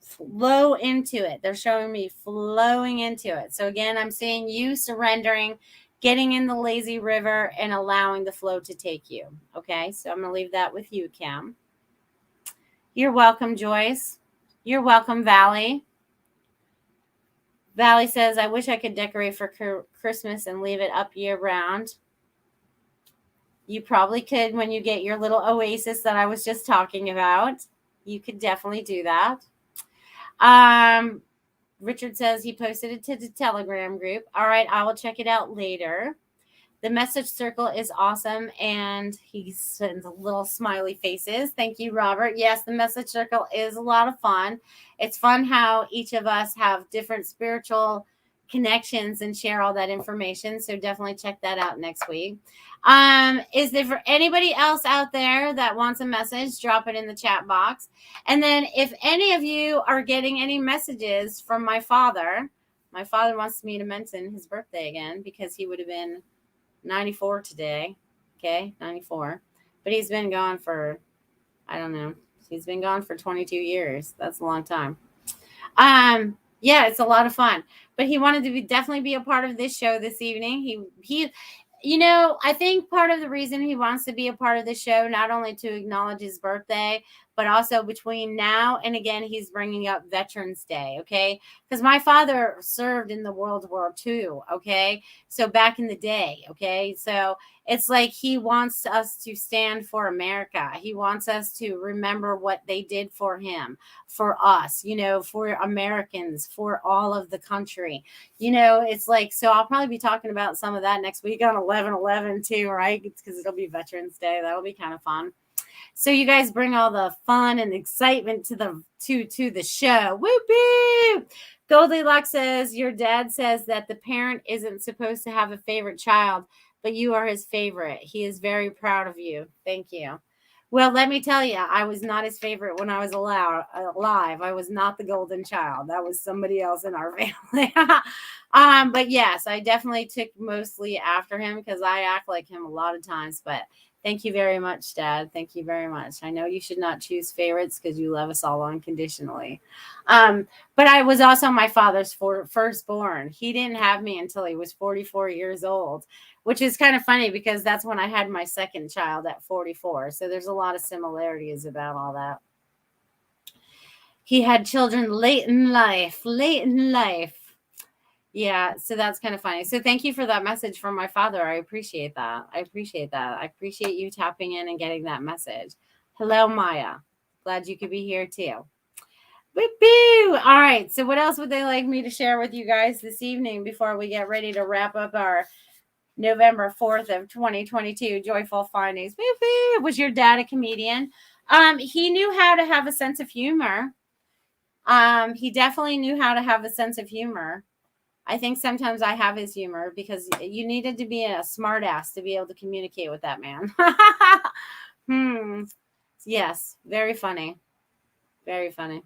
flow into it. They're showing me flowing into it. So again, I'm seeing you surrendering, getting in the lazy river and allowing the flow to take you, okay? So I'm going to leave that with you, Kim. You're welcome, Joyce. You're welcome, Valley. Valley says, I wish I could decorate for Christmas and leave it up year round. You probably could when you get your little oasis that I was just talking about. You could definitely do that. Richard says he posted it to the Telegram group. All right, I will check it out later. The message circle is awesome, and he sends little smiley faces. Thank you, Robert. Yes, the message circle is a lot of fun. It's fun how each of us have different spiritual connections and share all that information. So definitely check that out next week. Is there for anybody else out there that wants a message, drop it in the chat box. And then if any of you are getting any messages from my father wants me to mention his birthday again because he would have been 94 today. Okay, 94. But he's been gone for, I don't know. He's been gone for 22 years. That's a long time. Yeah, it's a lot of fun. But he wanted to definitely be a part of this show this evening. He you know, I think part of the reason he wants to be a part of the show, not only to acknowledge his birthday, but also between now and again, he's bringing up Veterans Day, okay? Because my father served in the World War II, okay? So back in the day, okay? So it's like he wants us to stand for America. He wants us to remember what they did for him, for us, you know, for Americans, for all of the country. You know, it's like, so I'll probably be talking about some of that next week on 11/11 too, right? Because it'll be Veterans Day. That'll be kind of fun. So you guys bring all the fun and excitement to the show. Whoop! Goldilocks says your dad says that the parent isn't supposed to have a favorite child, but you are his favorite. He is very proud of you. Thank you. Well, let me tell you, I was not his favorite when I was alive. I was not the golden child. That was somebody else in our family. But yes, I definitely took mostly after him because I act like him a lot of times. But thank you very much, Dad. Thank you very much. I know you should not choose favorites because you love us all unconditionally. But I was also my father's firstborn. He didn't have me until he was 44 years old, which is kind of funny because that's when I had my second child at 44. So there's a lot of similarities about all that. He had children late in life. Yeah, so that's kind of funny. So thank you for that message from my father. I appreciate that. I appreciate you tapping in and getting that message. Hello, Maya. Glad you could be here too. Woo-hoo! All right. So what else would they like me to share with you guys this evening before we get ready to wrap up our November 4th of 2022. Joyful findings. Woo-hoo. Was your dad a comedian? He knew how to have a sense of humor. He definitely knew how to have a sense of humor. I think sometimes I have his humor because you needed to be a smart ass to be able to communicate with that man. Yes, very funny. Very funny.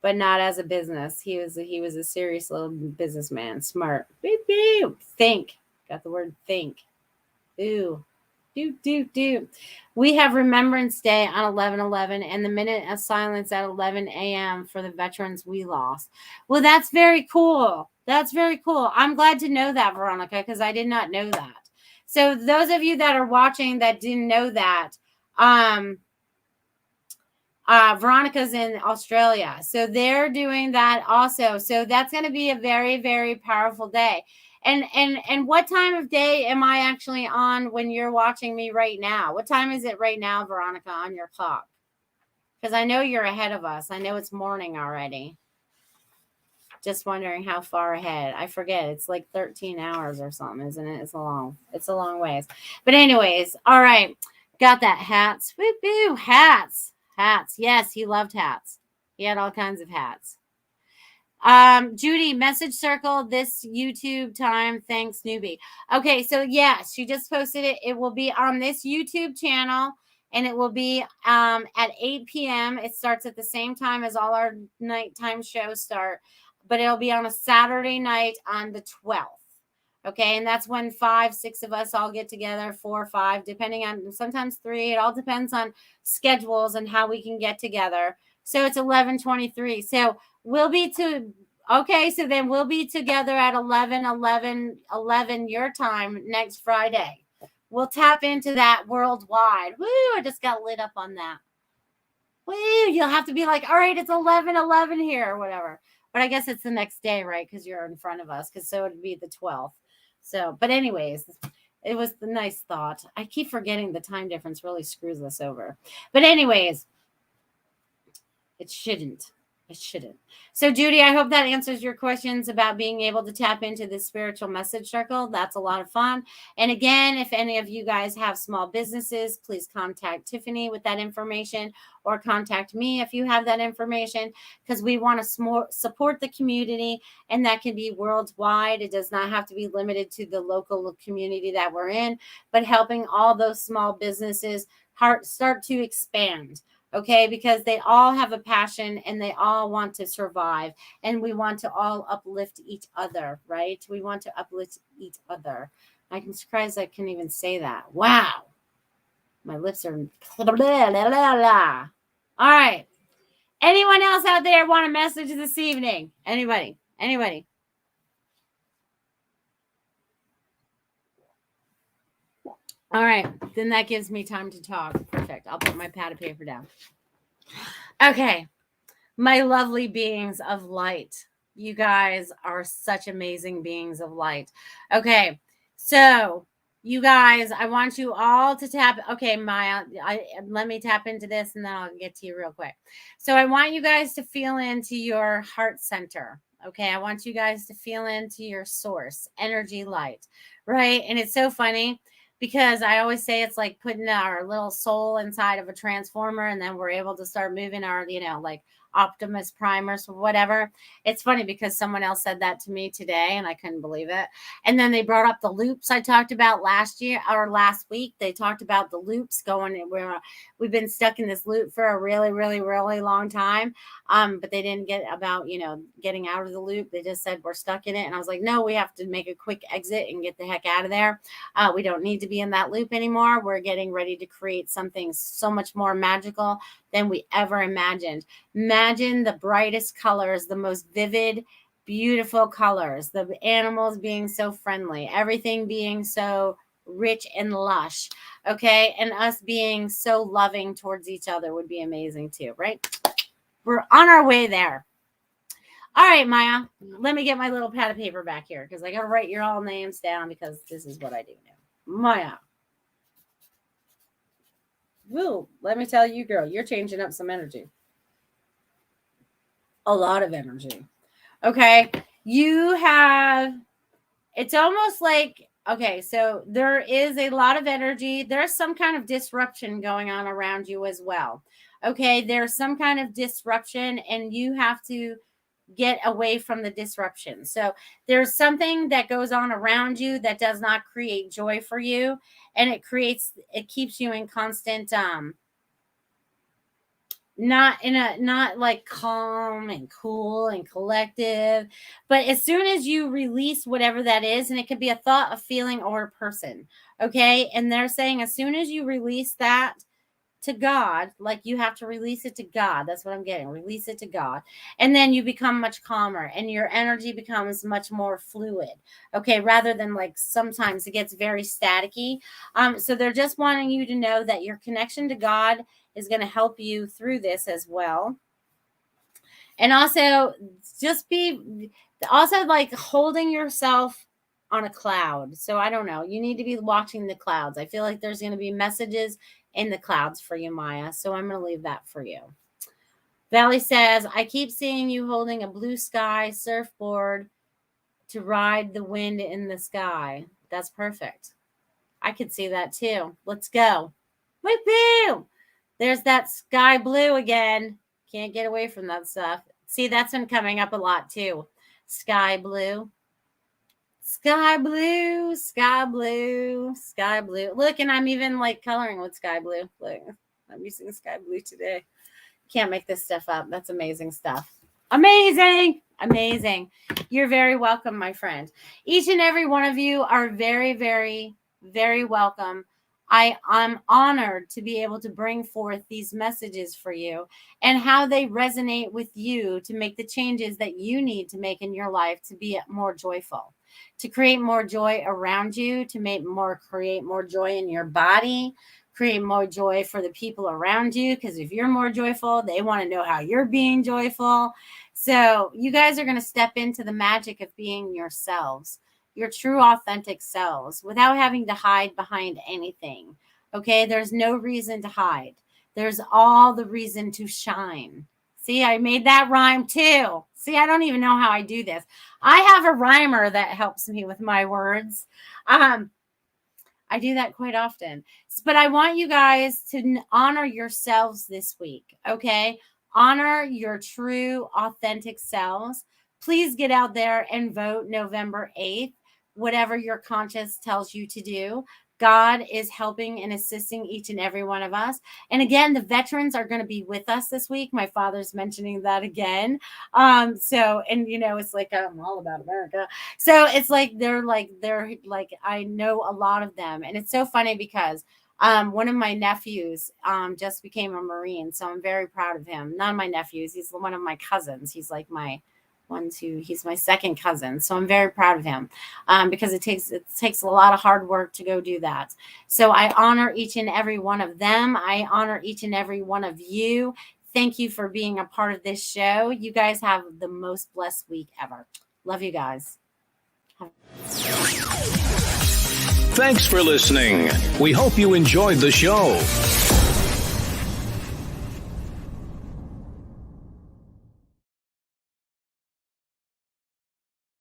But not as a business. He was a serious little businessman. Smart. Beep, beep. Think. Got the word think. Ooh. Do. We have Remembrance Day on 11/11 and the minute of silence at 11 a.m. for the veterans we lost. Well, that's very cool. That's very cool. I'm glad to know that, Veronica, because I did not know that. So those of you that are watching that didn't know that, Veronica's in Australia. So they're doing that also. So that's going to be a very, very powerful day. And what time of day am I actually on when you're watching me right now? What time is it right now, Veronica, on your clock? Because I know you're ahead of us. I know it's morning already. Just wondering how far ahead. I forget. It's like 13 hours or something, isn't it? It's a long ways. But anyways, all right. Got that. Hats. Woo-hoo. Hats. Yes, he loved hats. He had all kinds of hats. Judy, message circle this YouTube time. Thanks, newbie. Okay, so yes, she just posted it. It will be on this YouTube channel, and it will be at 8 p.m. It starts at the same time as all our nighttime shows start, but it'll be on a Saturday night on the 12th. Okay, and that's when 5, 6 of us all get together, 4 or 5, depending on, sometimes 3. It all depends on schedules and how we can get together. So it's 11:23. So we'll be so then we'll be together at 11 your time next Friday. We'll tap into that worldwide. Woo, I just got lit up on that. Woo, you'll have to be like, all right, it's 11 here or whatever. But I guess it's the next day, right? Because you're in front of us. Because so it'd be the 12th. So, but anyways, it was the nice thought. I keep forgetting the time difference really screws us over. But anyways, it shouldn't. It shouldn't. So, Judy, I hope that answers your questions about being able to tap into the spiritual message circle. That's a lot of fun. And again, if any of you guys have small businesses, please contact Tiffany with that information or contact me if you have that information, because we want to support the community, and that can be worldwide. It does not have to be limited to the local community that we're in, but helping all those small businesses start to expand. Okay, because they all have a passion and they all want to survive, and we want to all uplift each other, right? We want to uplift each other. I'm surprised I can even say that. Wow. My lips are blah, blah, blah, blah. All right. Anyone else out there want a message this evening? Anybody? All right, then that gives me time to talk. Perfect. I'll put my pad of paper down. Okay, my lovely beings of light. You guys are such amazing beings of light. Okay, so you guys, I want you all to tap. Okay, Maya, let me tap into this and then I'll get to you real quick. So I want you guys to feel into your heart center. Okay, I want you guys to feel into your source, energy light, right? And it's so funny, because I always say it's like putting our little soul inside of a transformer, and then we're able to start moving our, like Optimus Prime or whatever. It's funny because someone else said that to me today and I couldn't believe it. And then they brought up the loops I talked about last week. They talked about the loops going where we've been stuck in this loop for a really, really, really long time. But they didn't get about, getting out of the loop. They just said we're stuck in it. And I was like, no, we have to make a quick exit and get the heck out of there. We don't need to be in that loop anymore. We're getting ready to create something so much more magical than we ever imagined. Imagine the brightest colors, the most vivid, beautiful colors, the animals being so friendly, everything being so rich and lush. Okay. And us being so loving towards each other would be amazing too, right? We're on our way there. All right, Maya, let me get my little pad of paper back here because I got to write your all names down because this is what I do now. Maya. Woo, let me tell you, girl, you're changing up some energy. A lot of energy. Okay. You have, it's almost like Okay, so there is a lot of energy. There's some kind of disruption going on around you as well. Okay, there's some kind of disruption, and you have to get away from the disruption. So there's something that goes on around you that does not create joy for you, and it keeps you in constant not like calm and cool and collective. But as soon as you release whatever that is, and it could be a thought, a feeling, or a person, okay, and they're saying as soon as you release that to God, like you have to release it to God. That's what I'm getting. Release it to God. And then you become much calmer and your energy becomes much more fluid. Okay. Rather than like sometimes it gets very staticky. So they're just wanting you to know that your connection to God is going to help you through this as well. And also also like holding yourself on a cloud. So I don't know. You need to be watching the clouds. I feel like there's going to be messages in the clouds for you, Maya. So I'm going to leave that for you. Valley says, I keep seeing you holding a blue sky surfboard to ride the wind in the sky. That's perfect. I could see that too. Let's go. Woo-hoo! There's that sky blue again. Can't get away from that stuff. See, that's been coming up a lot too. Sky blue. Sky blue, sky blue, sky blue. Look, and I'm even like coloring with sky blue. Look, I'm using sky blue today. Can't make this stuff up. That's amazing stuff. Amazing. Amazing. You're very welcome, my friend. Each and every one of you are very, very, very welcome. I'm honored to be able to bring forth these messages for you and how they resonate with you to make the changes that you need to make in your life to be more joyful, to create more joy around you, to create more joy in your body, create more joy for the people around you. Because if you're more joyful, they want to know how you're being joyful. So you guys are going to step into the magic of being yourselves, your true authentic selves, without having to hide behind anything. Okay, there's no reason to hide. There's all the reason to shine. See, I made that rhyme too. See, I don't even know how I do this. I have a rhymer that helps me with my words. I do that quite often. But I want you guys to honor yourselves this week, okay? Honor your true, authentic selves. Please get out there and vote November 8th, whatever your conscience tells you to do. God is helping and assisting each and every one of us. And again, the veterans are going to be with us this week. My father's mentioning that again. And you know, it's like, I'm all about America. So it's like, they're like, I know a lot of them. And it's so funny because one of my nephews just became a Marine. So I'm very proud of him. None of my nephews. He's one of my cousins. He's like he's my second cousin. So I'm very proud of him because it takes a lot of hard work to go do that. So I honor each and every one of them. I honor each and every one of you. Thank you for being a part of this show. You guys have the most blessed week ever. Love you guys. Thanks for listening. We hope you enjoyed the show.